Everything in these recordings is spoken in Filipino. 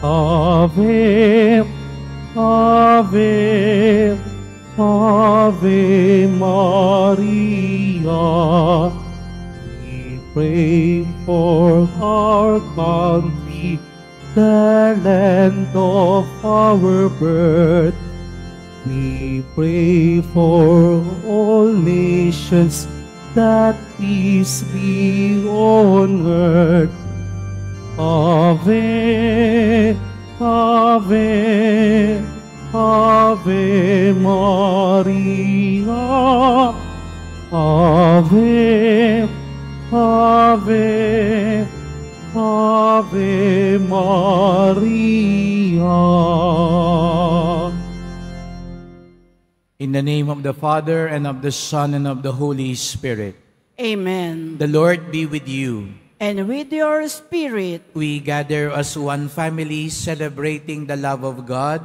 Ave, Ave, Ave Maria. We pray for our country, the land of our birth. We pray for all nations, that peace be on earth. Ave, Ave, Ave Maria. Ave, Ave, Ave Maria. In the name of the Father, and of the Son, and of the Holy Spirit. Amen. The Lord be with you. And with your spirit, We gather as one family celebrating the love of God,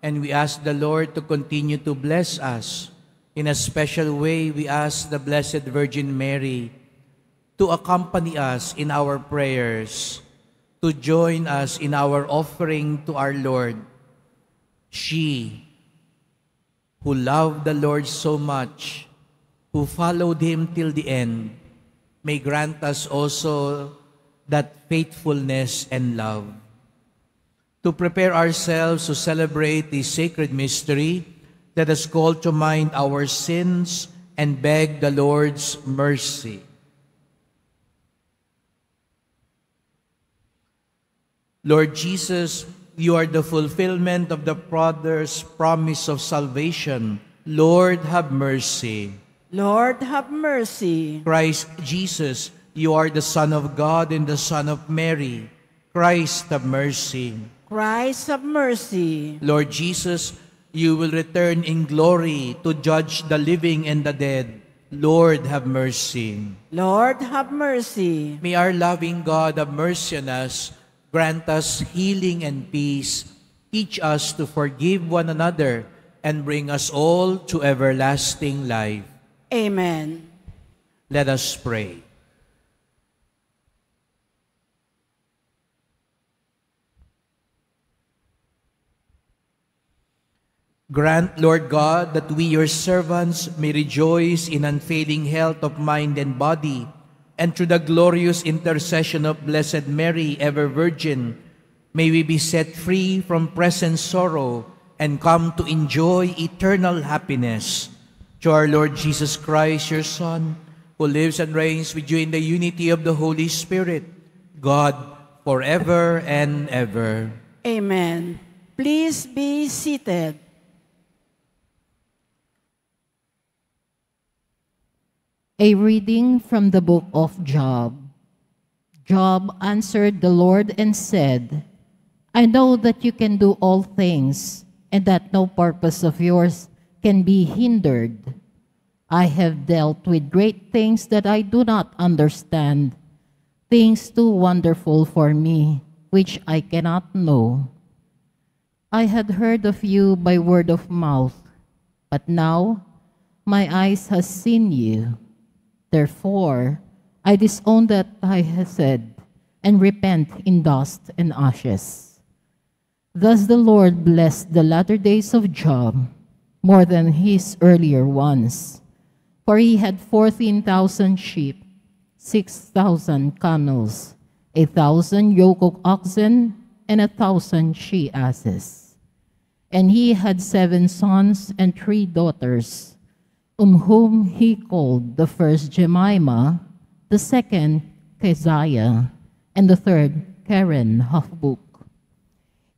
and we ask the Lord to continue to bless us. In a special way, we ask the Blessed Virgin Mary to accompany us in our prayers, to join us in our offering to our Lord. She, who loved the Lord so much, who followed Him till the end, may grant us also that faithfulness and love. To prepare ourselves to celebrate this sacred mystery, let us call to mind our sins and beg the Lord's mercy. Lord Jesus, you are the fulfillment of the Father's promise of salvation. Lord, have mercy. Lord, have mercy. Christ Jesus, you are the Son of God and the Son of Mary. Christ, have mercy. Christ, have mercy. Lord Jesus, you will return in glory to judge the living and the dead. Lord, have mercy. Lord, have mercy. May our loving God have mercy on us, grant us healing and peace, teach us to forgive one another, and bring us all to everlasting life. Amen. Let us pray. Grant, Lord God, that we, your servants, may rejoice in unfailing health of mind and body, and through the glorious intercession of Blessed Mary, ever Virgin, may we be set free from present sorrow and come to enjoy eternal happiness. To our Lord Jesus Christ, your Son, who lives and reigns with you in the unity of the Holy Spirit, God, forever and ever. Amen. Please be seated. A reading from the book of Job. Job answered the Lord and said, I know that you can do all things, and that no purpose of yours can be hindered. I have dealt with great things that I do not understand, things too wonderful for me, which I cannot know. I had heard of you by word of mouth, but now my eyes have seen you. Therefore, I disown that I have said, and repent in dust and ashes. Thus the Lord blessed the latter days of Job more than his earlier ones, for he had 14,000 sheep, 6,000 camels, 1,000 yoke of oxen, and 1,000 she-asses. And he had 7 sons and 3 daughters, whom he called the first Jemima, the second Keziah, and the third Karen Hafbuk.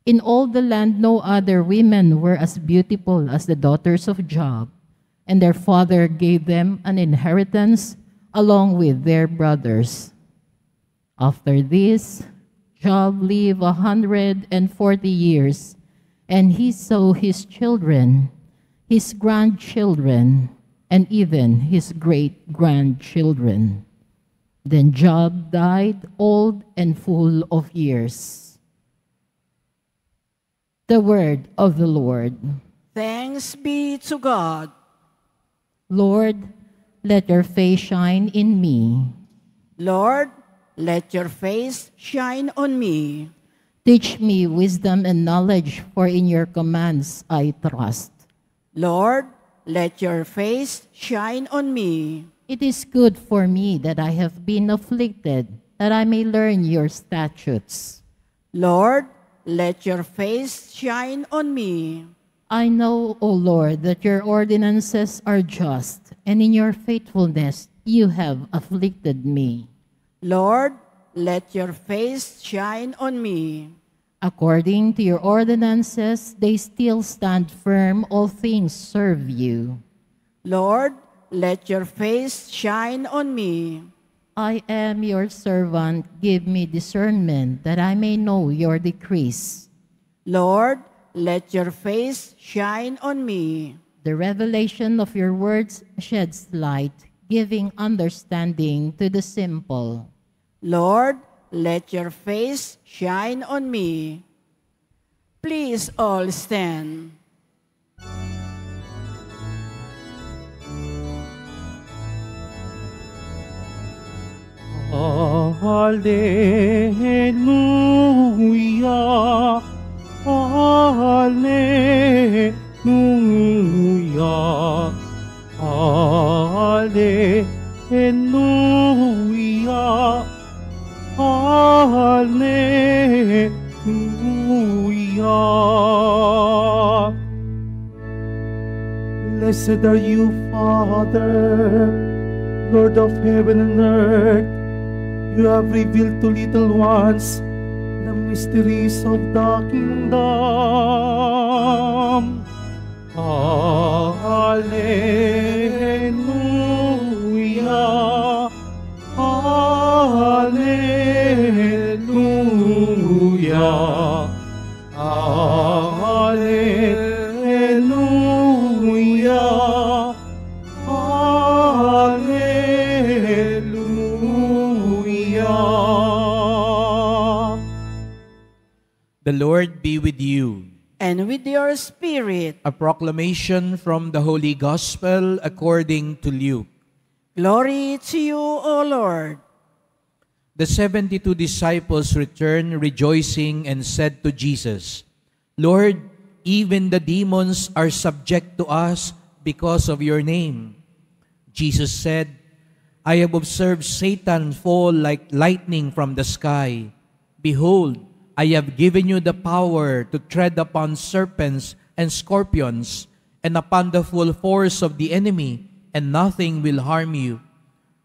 In all the land no other women were as beautiful as the daughters of Job, and their father gave them an inheritance along with their brothers. After this, Job lived 140 years, and he saw his children, his grandchildren, and even his great-grandchildren. Then Job died old and full of years. The word of the Lord. Thanks be to God. Lord, let your face shine in me. Lord, let your face shine on me. Teach me wisdom and knowledge, for in your commands I trust. Lord, let your face shine on me. It is good for me that I have been afflicted, that I may learn your statutes. Lord, let your face shine on me. I know, O Lord, that your ordinances are just, and in your faithfulness you have afflicted me. Lord, let your face shine on me. According to your ordinances, they still stand firm, all things serve you. Lord, let your face shine on me. I am your servant, give me discernment, that I may know your decrees. Lord, let your face shine on me. The revelation of your words sheds light, giving understanding to the simple. Lord, let your face shine on me. Please all stand. Hallelujah, hallelujah, hallelujah, hallelujah. Blessed are you, Father, Lord of heaven and earth. You have revealed to little ones the mysteries of the kingdom. Hallelujah, hallelujah, hallelujah, hallelujah. The Lord be with you. And with your spirit, A proclamation from the Holy Gospel according to Luke. glory to you, O Lord. The 72 disciples returned rejoicing and said to Jesus, Lord, even the demons are subject to us because of your name. Jesus said, I have observed Satan fall like lightning from the sky. Behold, I have given you the power to tread upon serpents and scorpions, and upon the full force of the enemy, and nothing will harm you.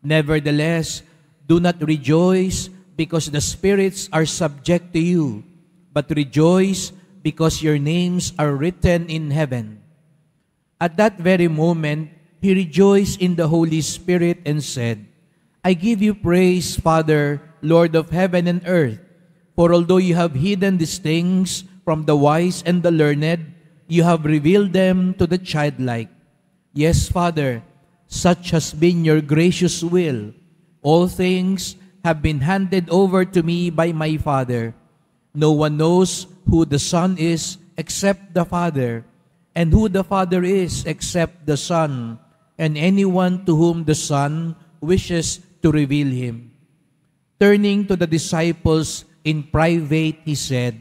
Nevertheless, do not rejoice because the spirits are subject to you, but rejoice because your names are written in heaven. At that very moment, he rejoiced in the Holy Spirit and said, I give you praise, Father, Lord of heaven and earth, for although you have hidden these things from the wise and the learned, you have revealed them to the childlike. Yes, Father, such has been your gracious will. All things have been handed over to me by my Father. No one knows who the Son is except the Father, and who the Father is except the Son, and anyone to whom the Son wishes to reveal him. Turning to the disciples in private, he said,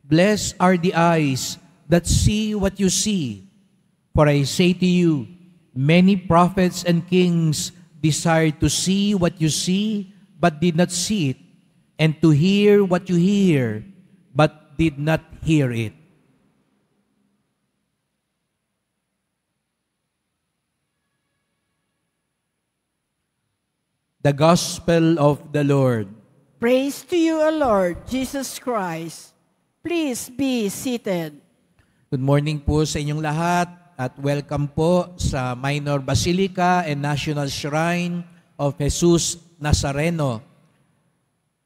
Blessed are the eyes that see what you see. For I say to you, many prophets and kings desired to see what you see, but did not see it, and to hear what you hear, but did not hear it. The Gospel of the Lord. Praise to you, O Lord Jesus Christ. Please be seated. Good morning po sa inyong lahat at welcome po sa Minor Basilica and National Shrine of Jesus Nazareno.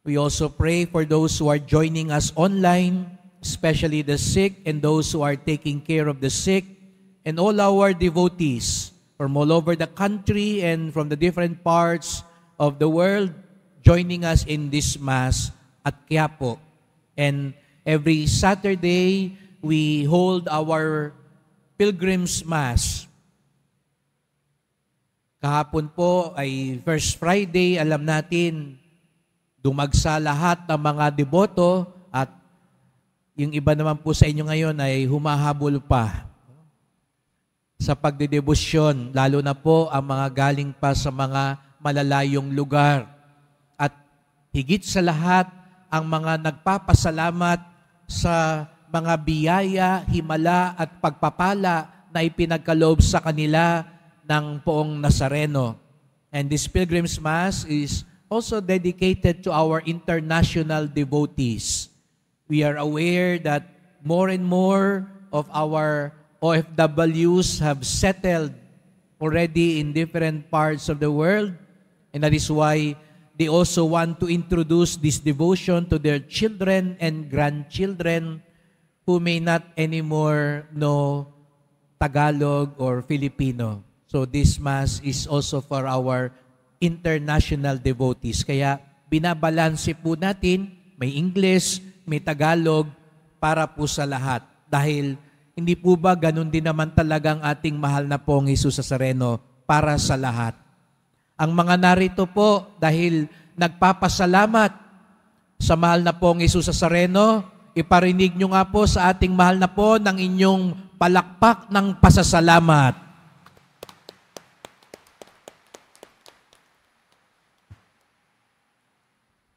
We also pray for those who are joining us online, especially the sick and those who are taking care of the sick, and all our devotees from all over the country and from the different parts of the world joining us in this Mass at Quiapo. And every Saturday, we hold our Pilgrim's Mass. Kahapon po ay First Friday, alam natin, dumagsa lahat ng mga deboto at Yung iba naman po sa inyo ngayon ay humahabol pa sa pagdedebosyon, lalo na po ang mga galing pa sa mga malalayong lugar. At higit sa lahat, ang mga nagpapasalamat sa mga biyaya, himala at pagpapala na ipinagkaloob sa kanila ng Poong Nazareno. And this Pilgrim's Mass is also dedicated to our international devotees. We are aware that more and more of our OFWs have settled already in different parts of the world, and that is why they also want to introduce this devotion to their children and grandchildren who may not anymore know Tagalog or Filipino. So this Mass is also for our international devotees. Kaya binabalanse po natin, may English, may Tagalog, para po sa lahat. Dahil hindi po ba ganun din naman talagang ating mahal na Poong Jesus Nazareno para sa lahat. Ang mga narito po dahil nagpapasalamat sa mahal na Poong Jesus Nazareno, iparinig nyo nga po sa ating mahal na po ng inyong palakpak ng pasasalamat.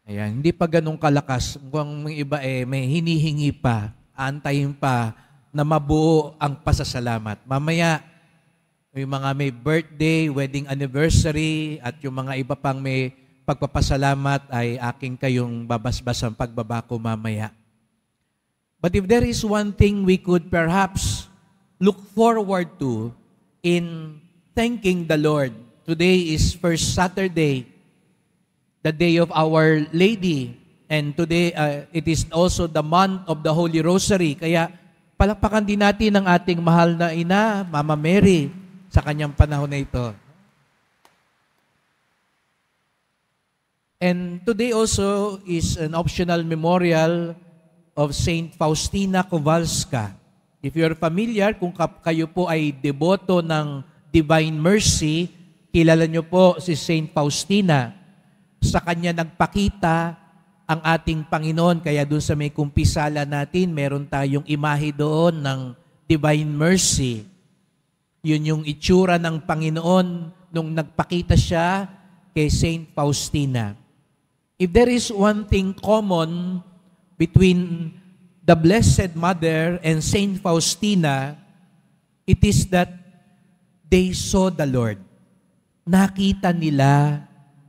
Ayan, hindi pa ganun kalakas. Kung may iba may hinihingi pa, aantayin pa na mabuo ang pasasalamat. Mamaya, yung mga may birthday, wedding anniversary, at yung mga iba pang may pagpapasalamat ay aking kayong babasbas ang pagbabako mamaya. But if there is one thing we could perhaps look forward to in thanking the Lord, today is First Saturday, the day of Our Lady, and today it is also the month of the Holy Rosary. Kaya palakpakan din natin ang ating mahal na ina, Mama Mary, sa kanyang panahon na ito. And today also is an optional memorial of Saint Faustina Kowalska. If you're familiar, kung kayo po ay deboto ng Divine Mercy, kilala nyo po si Saint Faustina. Sa kanya nagpakita ang ating Panginoon. Kaya doon sa may kumpisala natin, meron tayong imahe doon ng Divine Mercy. Yun yung itsura ng Panginoon nung nagpakita siya kay Saint Faustina. If there is one thing common between the Blessed Mother and Saint Faustina, it is that they saw the Lord. Nakita nila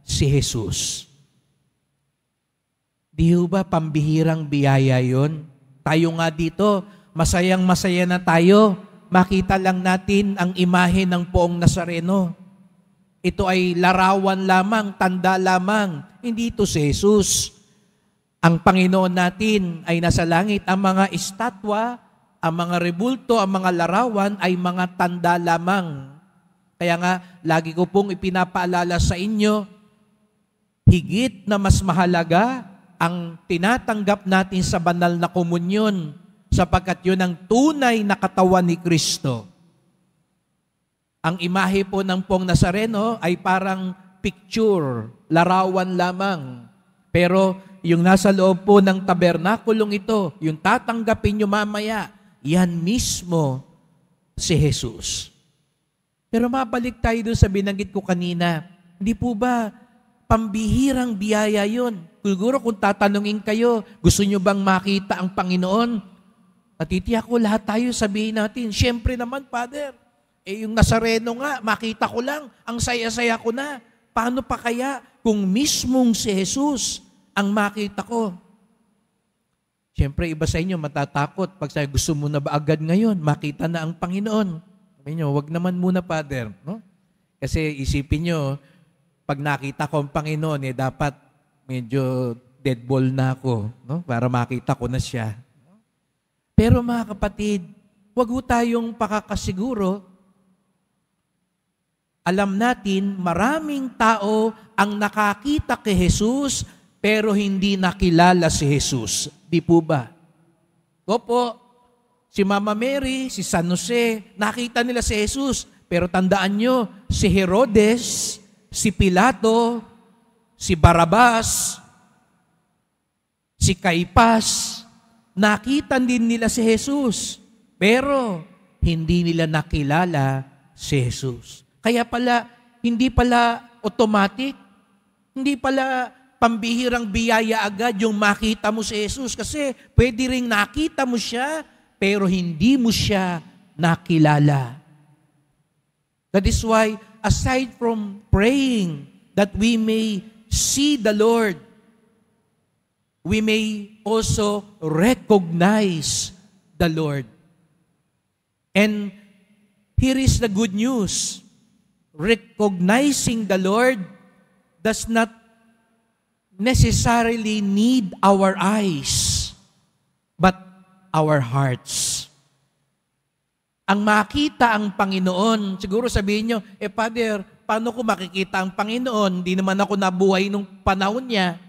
si Jesus. Di ba pambihirang biyaya yun? Tayo nga dito, masayang-masaya na tayo. Makita lang natin ang imahe ng Poong Nazareno. Ito ay larawan lamang, tanda lamang. Hindi ito si Jesus. Ang Panginoon natin ay nasa langit. Ang mga estatwa, ang mga rebulto, ang mga larawan ay mga tanda lamang. Kaya nga, lagi ko pong ipinapaalala sa inyo, higit na mas mahalaga ang tinatanggap natin sa banal na komunyon sapagkat yun ang tunay na katawan ni Kristo. Ang imahe po ng Poong Nazareno ay parang picture, larawan lamang. Pero yung nasa loob po ng tabernakulong ito, yung tatanggapin nyo mamaya, yan mismo si Jesus. Pero mabalik tayo doon sa binanggit ko kanina. Hindi po ba pambihirang biyaya yun? Siguro kung tatanungin kayo, gusto nyo bang makita ang Panginoon? Natitiyak ko lahat tayo sabihin natin, syempre naman, Father, yung Nazareno nga, makita ko lang, ang saya-saya ko na. Paano pa kaya kung mismong si Jesus ang makita ko? Siyempre, iba sa inyo matatakot. Pag sabi, gusto mo na ba agad ngayon? Makita na ang Panginoon. Sabi nyo, wag naman muna, Father. No? Kasi isipin nyo, pag nakita ko ang Panginoon, dapat medyo dead ball na ako, no? Para makita ko na siya. Pero mga kapatid, wag ho tayong pakakasiguro. Alam natin, maraming tao ang nakakita kay Jesus, pero hindi nakilala si Jesus. Di po ba? Opo, si Mama Mary, si San Jose, nakita nila si Jesus. Pero tandaan nyo, si Herodes, si Pilato, si Barabas, si Caipas, nakita din nila si Jesus, pero hindi nila nakilala si Jesus. Kaya pala, hindi pala automatic, hindi pala pambihirang biyaya agad yung makita mo si Jesus. Kasi pwede ring nakita mo siya, pero hindi mo siya nakilala. That is why, aside from praying that we may see the Lord, we may also recognize the Lord. And here is the good news. Recognizing the Lord does not necessarily need our eyes, but our hearts. Ang makita ang Panginoon, siguro sabihin nyo, Father, paano ko makikita ang Panginoon? Hindi naman ako nabuhay nung panahon niya.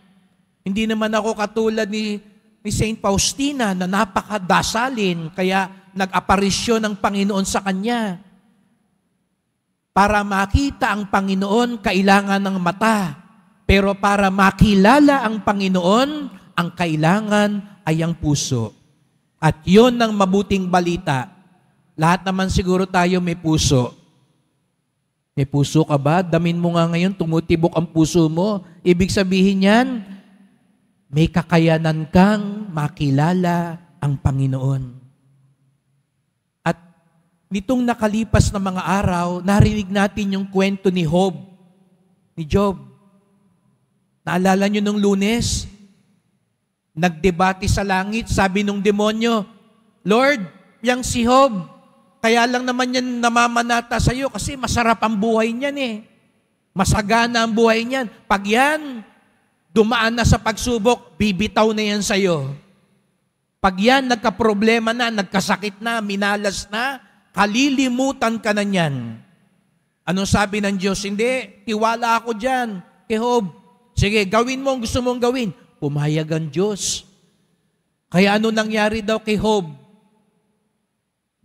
Hindi naman ako katulad ni Saint Faustina na napakadasalin, kaya nag-aparisyon ng Panginoon sa kanya. Para makita ang Panginoon, kailangan ng mata. Pero para makilala ang Panginoon, ang kailangan ay ang puso. At yun ang mabuting balita. Lahat naman siguro tayo may puso. May puso ka ba? Damin mo nga ngayon, tumutibok ang puso mo. Ibig sabihin yan, may kakayanan kang makilala ang Panginoon. At nitong nakalipas na mga araw, narinig natin yung kwento ni Job. Naalala nyo nung Lunes? Nagdebate sa langit, sabi nung demonyo, Lord, yang si Job, kaya lang naman yan namamanata sa'yo kasi masarap ang buhay niyan eh. Masagana ang buhay niyan. Pag yan, dumaan na sa pagsubok, bibitaw na yan sa'yo. Pag yan, nagka-problema na, nagkasakit na, minalas na, kalilimutan ka na niyan. Anong sabi ng Diyos? Hindi, tiwala ako dyan, kay Job. Sige, gawin mo ang gusto mong gawin. Pumayag ang Diyos. Kaya ano nangyari daw kay Job?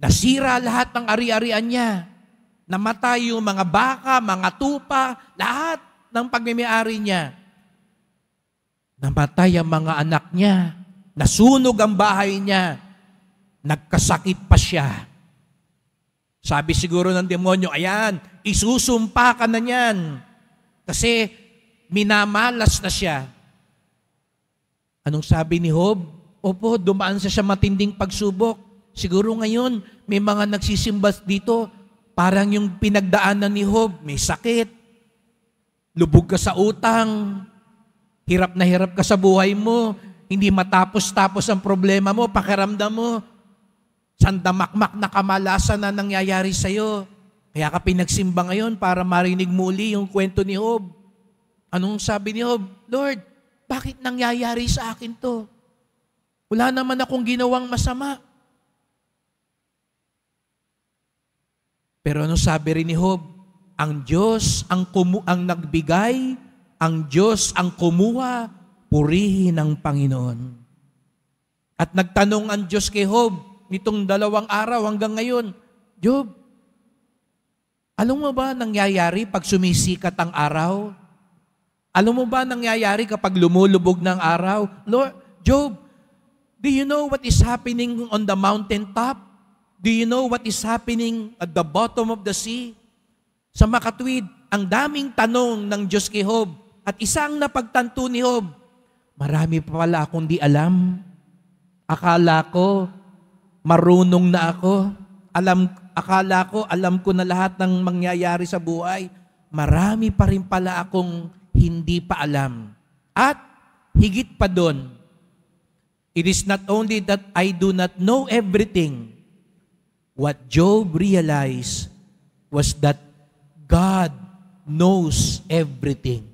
Nasira lahat ng ari-arian niya. Namatay yung mga baka, mga tupa, lahat ng pagmimiari niya. Namatay ang mga anak niya. Nasunog ang bahay niya. Nagkasakit pa siya. Sabi siguro ng demonyo, ayan, isusumpa ka na niyan. Kasi minamalas na siya. Anong sabi ni Job? Opo, dumaan siya matinding pagsubok. Siguro ngayon, may mga nagsisimba dito, parang yung pinagdaanan ni Job, may sakit, lubog ka sa utang, hirap na hirap ka sa buhay mo, hindi matapos-tapos ang problema mo, pakiramdam mo, sandamakmak na kamalasan na nangyayari sa'yo. Kaya ka pinagsimba ngayon para marinig muli yung kwento ni Job. Anong sabi ni Job? Lord, bakit nangyayari sa akin to? Wala naman akong ginawang masama. Pero ano sabi rin ni Job? Ang Diyos ang nagbigay, ang Diyos ang kumuha, purihin ang Panginoon. At nagtanong ang Diyos kay Job, nitong 2 araw hanggang ngayon, Job, alam mo ba nangyayari pag sumisikat ang araw? Alam mo ba nangyayari kapag lumulubog ng araw? Lord, Job, do you know what is happening on the mountaintop? Do you know what is happening at the bottom of the sea? Sa makatwid, ang daming tanong ng Diyos kay Job. At isang napagtanto ni Job, marami pa pala akong di alam. Akala ko, marunong na ako. Akala ko, alam ko na lahat ng mangyayari sa buhay. Marami pa rin pala akong hindi pa alam. At higit pa doon, it is not only that I do not know everything. What Job realized was that God knows everything.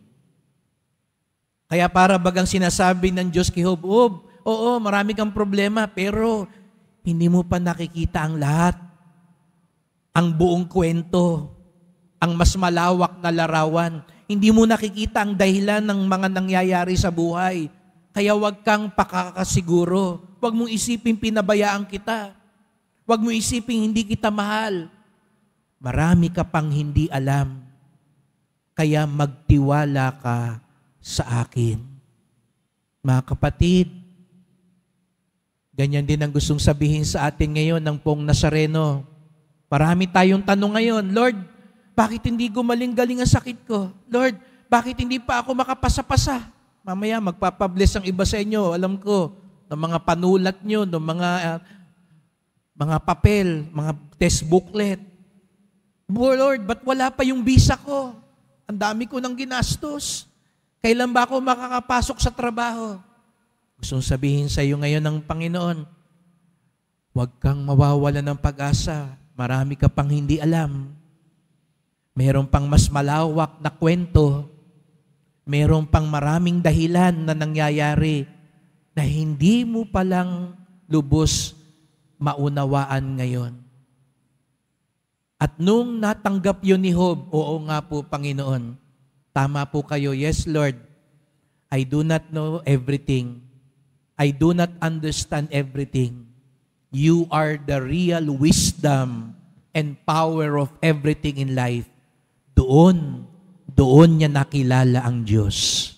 Kaya para bagang sinasabi ng Diyos kay Job, oo, marami kang problema, pero hindi mo pa nakikita ang lahat. Ang buong kwento, ang mas malawak na larawan. Hindi mo nakikita ang dahilan ng mga nangyayari sa buhay. Kaya huwag kang pakakasiguro. Huwag mong isipin pinabayaan kita. Huwag mo isipin hindi kita mahal. Marami ka pang hindi alam. Kaya magtiwala ka sa akin. Mga kapatid, Ganyan din ang gustong sabihin sa atin ngayon ng Pong Nazareno. Marami tayong tanong ngayon, Lord, bakit hindi gumaling-galing ang sakit ko? Lord, bakit hindi pa ako makapasa-pasa? Mamaya magpapabless ang iba sa inyo, alam ko, ng mga panulat nyo, ng mga papel, mga test booklet. Lord, ba't wala pa yung visa ko? Ang dami ko nang ginastos. Kailan ba ako makakapasok sa trabaho? Gustong sabihin sa iyo ngayon ng Panginoon, huwag kang mawawala ng pag-asa. Marami ka pang hindi alam. Meron pang mas malawak na kwento. Meron pang maraming dahilan na nangyayari na hindi mo palang lubos maunawaan ngayon. At nung natanggap yun ni Job, oo nga po, Panginoon, tama po kayo, yes Lord, I do not know everything. I do not understand everything. You are the real wisdom and power of everything in life. Doon niya nakilala ang Diyos.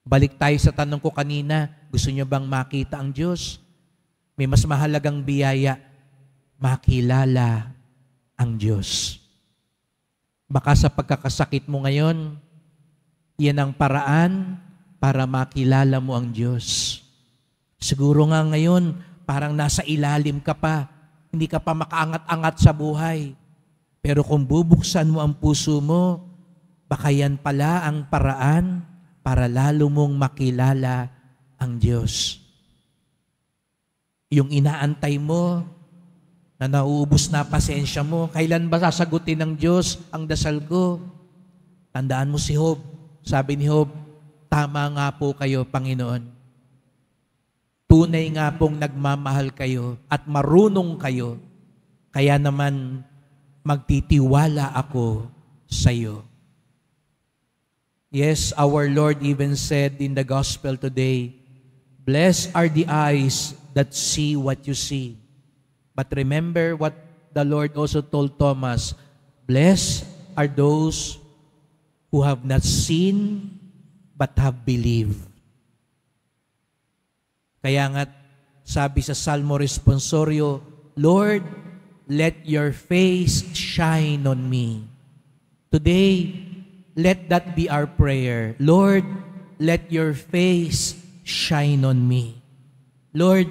Balik tayo sa tanong ko kanina, gusto niyo bang makita ang Diyos? May mas mahalagang biyaya, makilala ang Diyos. Baka sa pagkakasakit mo ngayon, yan ang paraan para makilala mo ang Diyos. Siguro nga ngayon, parang nasa ilalim ka pa, hindi ka pa makaangat-angat sa buhay. Pero kung bubuksan mo ang puso mo, baka yan pala ang paraan para lalo mong makilala ang Diyos. Yung inaantay mo, na nauubos na pasensya mo, kailan ba sasagutin ng Diyos ang dasal ko? Tandaan mo si Job. Sabi ni Job, tama nga po kayo, Panginoon. Tunay nga pong nagmamahal kayo at marunong kayo. Kaya naman magtitiwala ako sa iyo. Yes, our Lord even said in the gospel today, blessed are the eyes that see what you see. But remember what the Lord also told Thomas, blessed are those who have not seen but have believed. Kaya nga, sabi sa Salmo Responsorio, Lord, let your face shine on me. Today, let that be our prayer. Lord, let your face shine on me. Lord,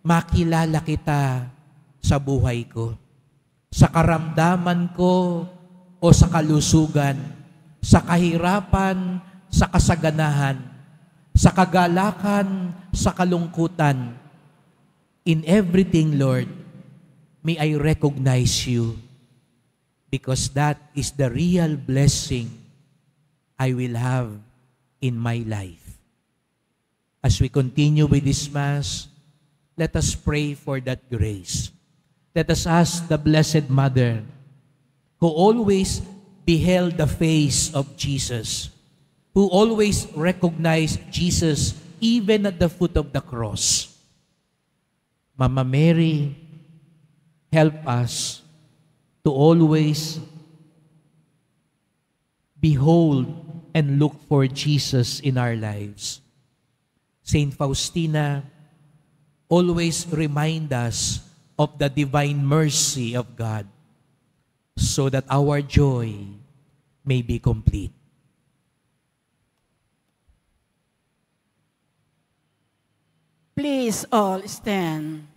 makilala kita sa buhay ko, sa karamdaman ko o sa kalusugan, sa kahirapan, sa kasaganahan, sa kagalakan, sa kalungkutan. In everything, Lord, may I recognize you because that is the real blessing I will have in my life. As we continue with this Mass, let us pray for that grace. Let us ask the Blessed Mother, who always beheld the face of Jesus, who always recognized Jesus even at the foot of the cross. Mama Mary, help us to always behold and look for Jesus in our lives. Saint Faustina always remind us of the divine mercy of God so that our joy may be complete. Please all stand.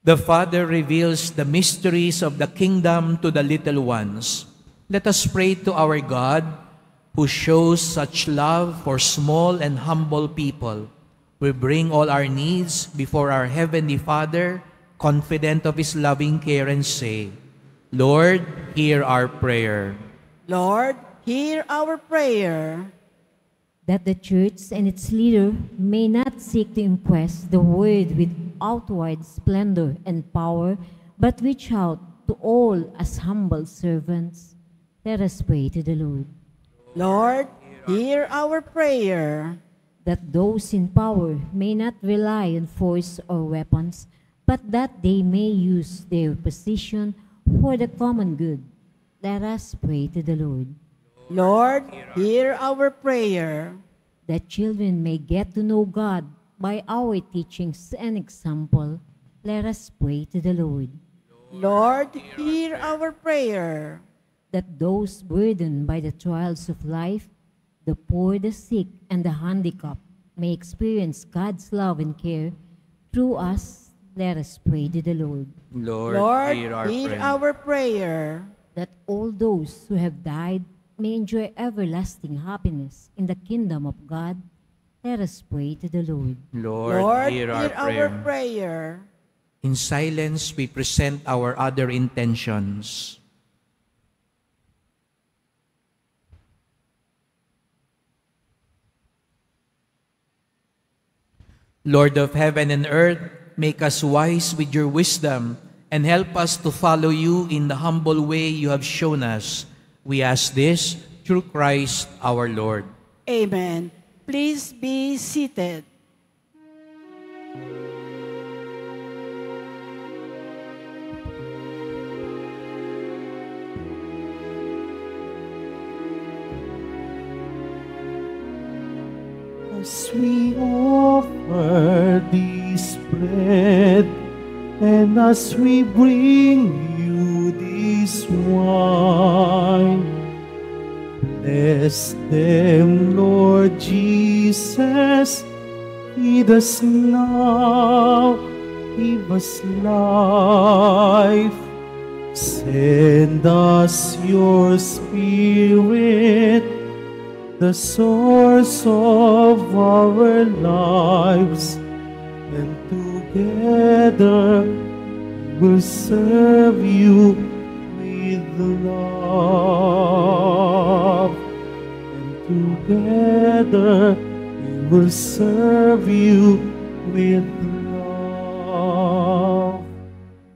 The Father reveals the mysteries of the kingdom to the little ones. Let us pray to our God, who shows such love for small and humble people. We bring all our needs before our Heavenly Father, confident of His loving care, and say, Lord, hear our prayer. Lord, hear our prayer. That the Church and its leader may not seek to impress the world with outward splendor and power, but reach out to all as humble servants. Let us pray to the Lord. Lord, hear our prayer. That those in power may not rely on force or weapons, but that they may use their position for the common good. Let us pray to the Lord. Lord, hear our prayer. That children may get to know God by our teachings and example, let us pray to the Lord. Lord, hear our prayer. That those burdened by the trials of life, the poor, the sick, and the handicapped, may experience God's love and care through us, let us pray to the Lord. Lord, hear our hear prayer. our prayer. That all those who have died may enjoy everlasting happiness in the kingdom of God, let us pray to the Lord. Lord, hear our our prayer. prayer. In silence, we present our other intentions. Lord of heaven and earth, make us wise with your wisdom and help us to follow you in the humble way you have shown us. We ask this through Christ our Lord. Amen. Please be seated. As we offer this bread, and as we bring you this wine, bless them, Lord Jesus. Feed us now, give us life. Send us your Spirit, the source of our lives, and together we'll serve you with love. And together we will serve you with love.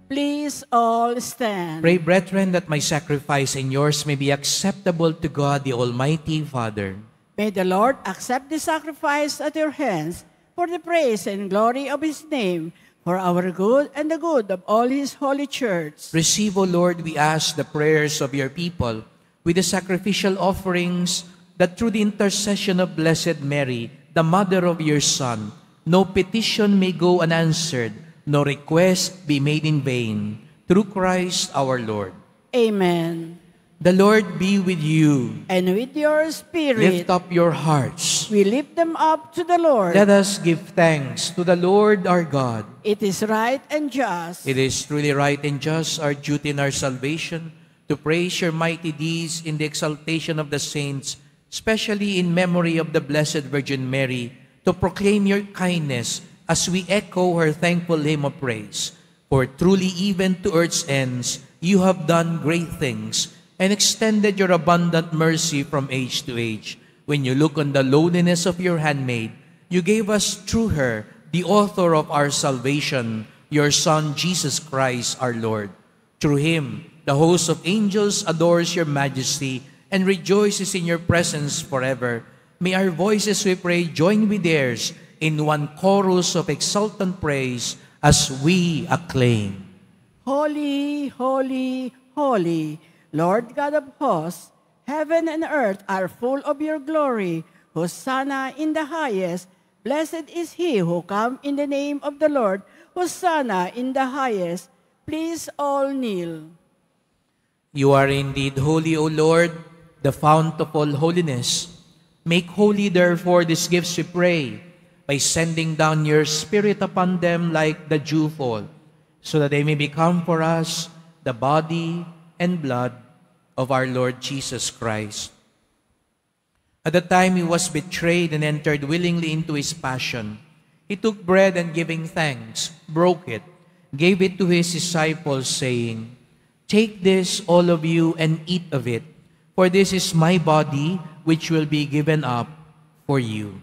Please all stand. Pray, brethren, that my sacrifice and yours may be acceptable to God, the Almighty Father. May the Lord accept the sacrifice at your hands for the praise and glory of his name, for our good and the good of all his holy church. Receive, O Lord, we ask, the prayers of your people with the sacrificial offerings, that through the intercession of Blessed Mary, the mother of your Son, no petition may go unanswered, no request be made in vain. Through Christ our Lord. Amen. The Lord be with you. And with your spirit, Lift up your hearts. we lift them up to the Lord. Let us give thanks to the Lord our God. It is right and just. It is truly right and just, our duty and our salvation, to praise your mighty deeds in the exaltation of the saints, especially in memory of the Blessed Virgin Mary, to proclaim your kindness as we echo her thankful hymn of praise. For truly even to earth's ends, you have done great things and extended your abundant mercy from age to age. When you look on the lowliness of your handmaid, you gave us through her the author of our salvation, your Son, Jesus Christ, our Lord. Through him, the host of angels adores your majesty and rejoices in your presence forever. May our voices, we pray, join with theirs in one chorus of exultant praise as we acclaim. Holy, holy, holy, Lord God of hosts, heaven and earth are full of your glory. Hosanna in the highest. Blessed is he who comes in the name of the Lord. Hosanna in the highest. Please all kneel. You are indeed holy, O Lord, the fount of all holiness. Make holy, therefore, these gifts, we pray, by sending down your Spirit upon them like the dewfall, so that they may become for us the body and blood of our Lord Jesus Christ. At the time he was betrayed and entered willingly into his passion, he took bread and giving thanks, broke it, gave it to his disciples, saying, "Take this, all of you, and eat of it, for this is my body, which will be given up for you."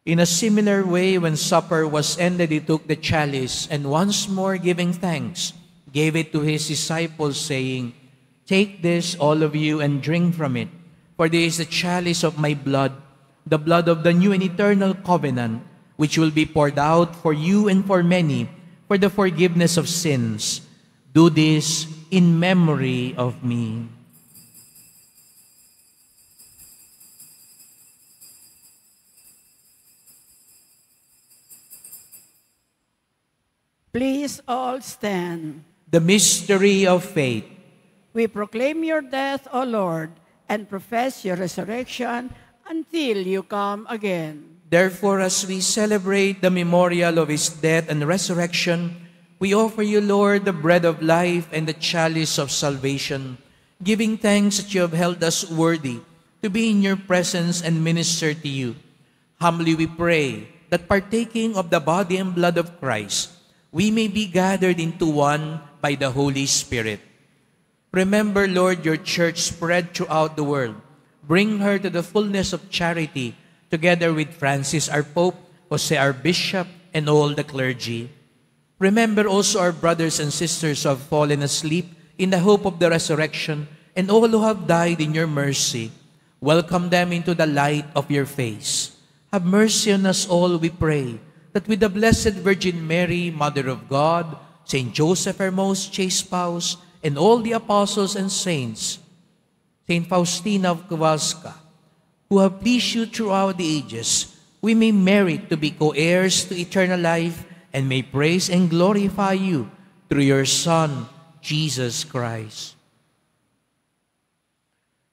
In a similar way, when supper was ended, he took the chalice, and once more giving thanks, gave it to his disciples, saying, "Take this, all of you, and drink from it, For this is the chalice of my blood, the blood of the new and eternal covenant, which will be poured out for you and for many for the forgiveness of sins. Do this in memory of me. Please all stand. The mystery of faith. We proclaim your death, O Lord, and profess your resurrection until you come again. Therefore, as we celebrate the memorial of his death and resurrection, we offer you, Lord, the bread of life and the chalice of salvation, giving thanks that you have held us worthy to be in your presence and minister to you. Humbly we pray that partaking of the body and blood of Christ, we may be gathered into one by the Holy Spirit. Remember, Lord, your church spread throughout the world. Bring her to the fullness of charity, together with Francis, our Pope, Jose, our Bishop, and all the clergy. Remember also our brothers and sisters who have fallen asleep in the hope of the resurrection, and all who have died in your mercy. Welcome them into the light of your face. Have mercy on us all, we pray, that with the Blessed Virgin Mary, Mother of God, Saint Joseph, our most chaste spouse, and all the apostles and saints, Saint Faustina of Kowalska, who have pleased you throughout the ages, we may merit to be co-heirs to eternal life and may praise and glorify you through your Son, Jesus Christ.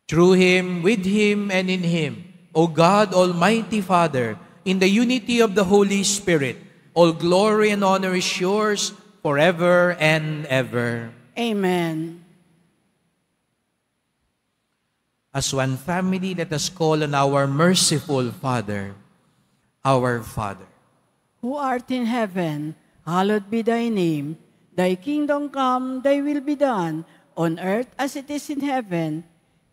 Through him, with him, and in him, O God, Almighty Father, in the unity of the Holy Spirit, all glory and honor is yours forever and ever. Amen. As one family, let us call on our merciful Father. Our Father, Who art in heaven, hallowed be thy name. Thy kingdom come, thy will be done, on earth as it is in heaven.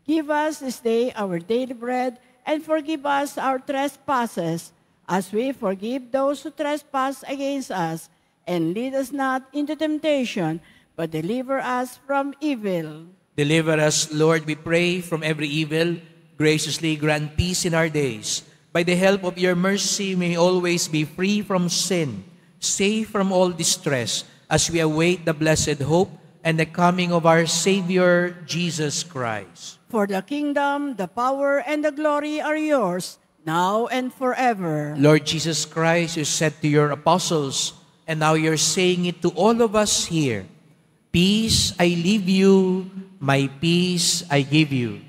Give us this day our daily bread, and forgive us our trespasses, as we forgive those who trespass against us. And lead us not into temptation, but deliver us from evil. deliver us, Lord, we pray, from every evil. Graciously grant peace in our days. By the help of your mercy, may always be free from sin, safe from all distress, as we await the blessed hope and the coming of our Savior, Jesus Christ. For the kingdom, the power, and the glory are yours, now and forever. Lord Jesus Christ, you said to your apostles, and now you're saying it to all of us here, peace I leave you, my peace I give you.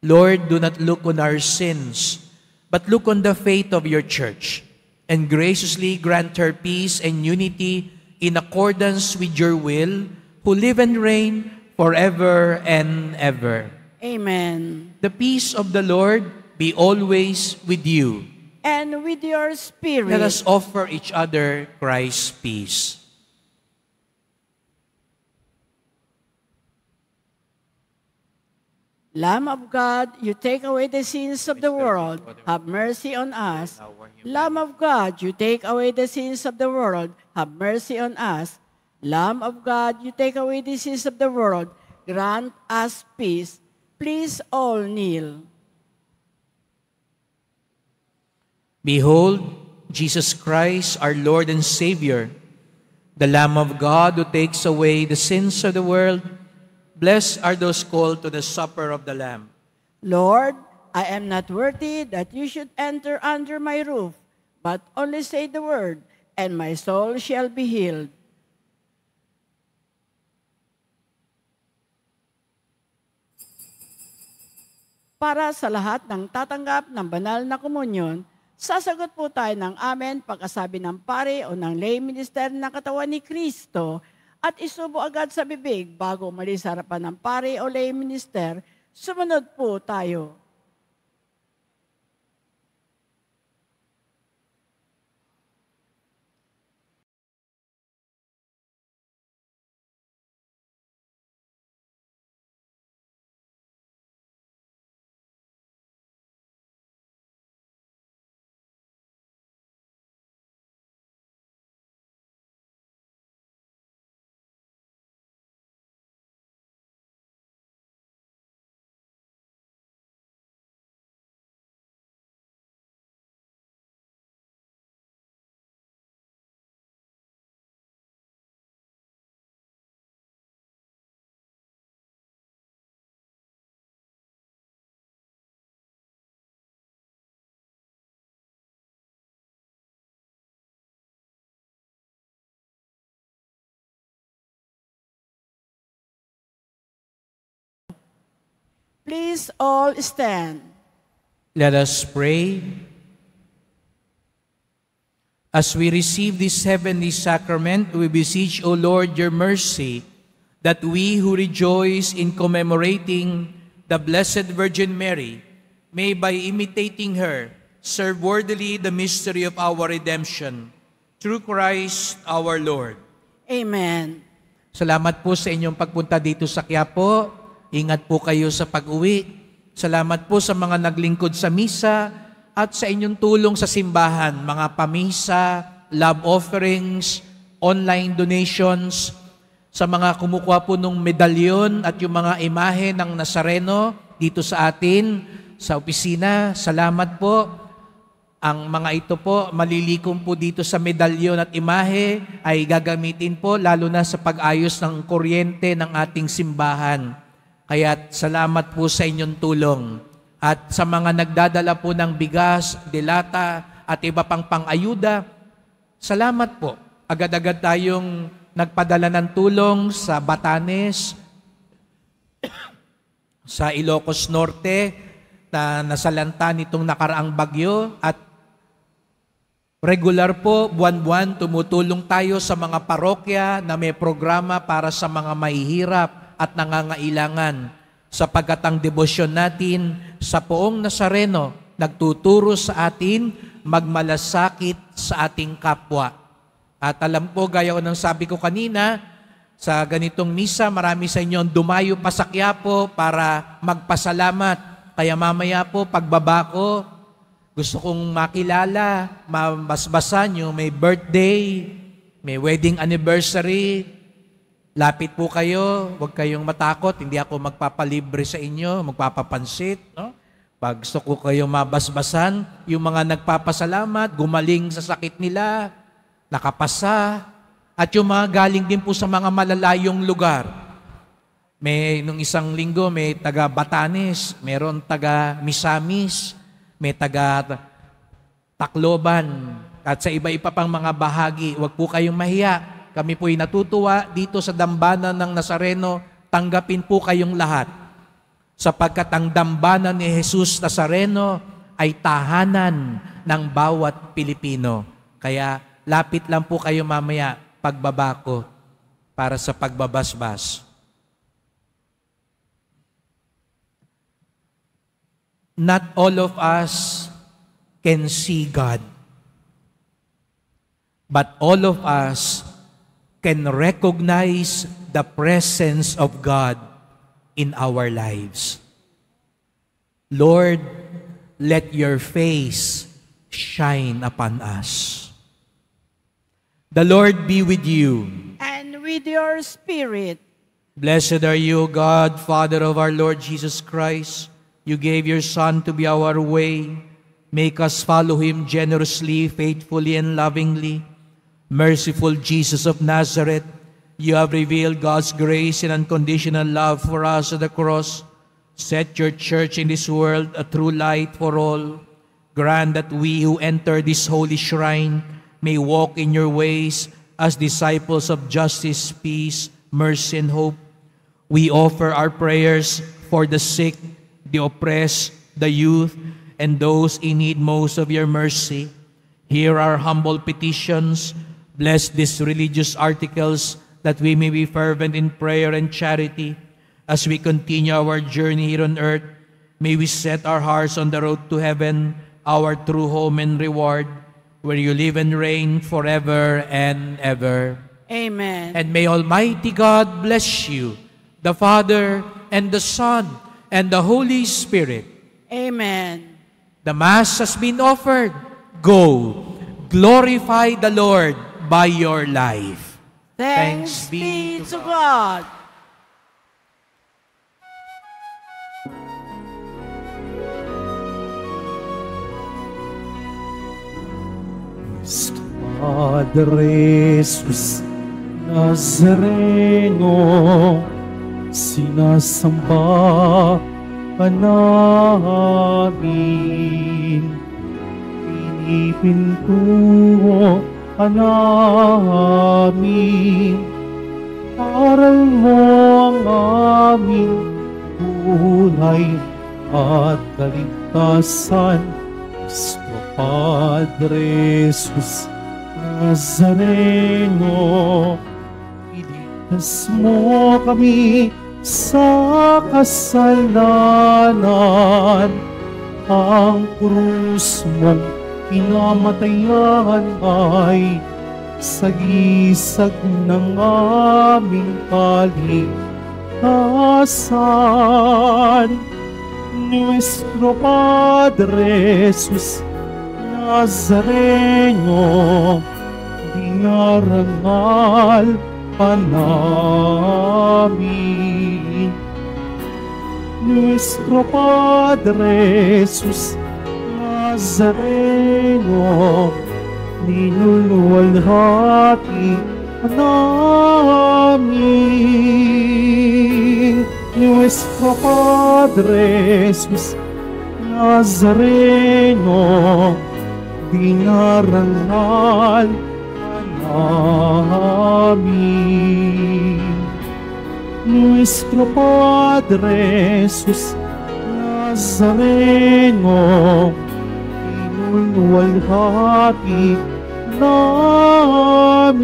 Lord, do not look on our sins, but look on the faith of your church, and graciously grant her peace and unity in accordance with your will, who live and reign forever and ever. Amen. The peace of the Lord be always with you. And with your spirit. Let us offer each other Christ's peace. Lamb of God, you take away the sins of the world. Have mercy on us. Lamb of God, you take away the sins of the world. Have mercy on us. Lamb of God, you take away the sins of the world. Grant us peace. Please all kneel. Behold, Jesus Christ, our Lord and Savior, the Lamb of God who takes away the sins of the world. Blessed are those called to the supper of the Lamb. Lord, I am not worthy that you should enter under my roof, but only say the word, and my soul shall be healed. Para sa lahat ng tatanggap ng banal na komunyon, sasagot po tayo ng amen pagkasabi ng pare o ng lay minister ng katawan ni Kristo at isubo agad sa bibig bago umalis sa harapan ng pare o lay minister. Sumunod po tayo. Please all stand. Let us pray. As we receive this heavenly sacrament, we beseech, O Lord, your mercy, that we who rejoice in commemorating the Blessed Virgin Mary may, by imitating her, serve worthily the mystery of our redemption. Through Christ our Lord. Amen. Salamat po sa inyong pagpunta dito sa Quiapo. Ingat po kayo sa pag-uwi. Salamat po sa mga naglingkod sa misa at sa inyong tulong sa simbahan, mga pamisa, love offerings, online donations, sa mga kumukuha po ng medalyon at yung mga imahe ng Nazareno dito sa atin, sa opisina. Salamat po. Ang mga ito po, malilikom po dito sa medalyon at imahe ay gagamitin po lalo na sa pag-ayos ng kuryente ng ating simbahan. Kaya salamat po sa inyong tulong. At sa mga nagdadala po ng bigas, delata at iba pang pang-ayuda, salamat po. Agad-agad tayong nagpadala ng tulong sa Batanes, sa Ilocos Norte, na nasalanta nitong nakaraang bagyo, at regular po, buwan-buwan, tumutulong tayo sa mga parokya na may programa para sa mga mahihirap at nangangailangan, sapagkat ang debosyon natin sa Poong Nazareno nagtuturo sa atin magmalasakit sa ating kapwa. At alam po, gaya ko ng sabi ko kanina, sa ganitong misa, marami sa inyo dumayo pa sa Quiapo para magpasalamat. Kaya mamaya po, pagbaba ko, gusto kong makilala, mabasbasan yung may birthday, may wedding anniversary. Lapit po kayo, huwag kayong matakot, hindi ako magpapalibre sa inyo, magpapapansit. No? Pag gusto ko kayong mabasbasan, yung mga nagpapasalamat, gumaling sa sakit nila, nakapasa, at yung mga galing din po sa mga malalayong lugar. Nung isang linggo, may taga Batanes, meron taga Misamis, may taga Tacloban, at sa iba-iba pang mga bahagi. Huwag po kayong mahiya. Kami po'y natutuwa dito sa dambana ng Nazareno, tanggapin po kayong lahat. Sapagkat ang dambana ni Jesus Nazareno ay tahanan ng bawat Pilipino. Kaya lapit lang po kayo mamaya pagbaba ko para sa pagbabasbas. Not all of us can see God, but all of us can recognize the presence of God in our lives. Lord, let your face shine upon us. The Lord be with you. And with your spirit. Blessed are you, God, Father of our Lord Jesus Christ. You gave your Son to be our way. Make us follow him generously, faithfully, and lovingly. Merciful Jesus of Nazareth, you have revealed God's grace and unconditional love for us at the cross. Set your church in this world a true light for all. Grant that we who enter this holy shrine may walk in your ways as disciples of justice, peace, mercy, and hope. We offer our prayers for the sick, the oppressed, the youth, and those in need most of your mercy. Hear our humble petitions. Bless these religious articles that we may be fervent in prayer and charity. As we continue our journey here on earth, may we set our hearts on the road to heaven, our true home and reward, where you live and reign forever and ever. Amen. And may Almighty God bless you, the Father, and the Son, and the Holy Spirit. Amen. The Mass has been offered. Go, glorify the Lord by your life. Thanks be to God. Padre Jesus Nazareno, sinasamba ka namin, pinipintuho ka namin, aral mo ang aming kulay at kaligtasan, Kristo Padre Jesus Nazareno. Iligtas mo kami sa kasalanan, ang krus mong pinamatayan ay sagisag ng aming kaligtasan. Nuestro Padre Jesus Nazareno, dinarangal pa namin. Nuestro Padre Jesus Nazareno, ninuluwalhati namin. Nuestro Padre Jesus Nazareno, dinarangal namin. Nuestro Padre Jesus Nazareno, inulwalhati namin.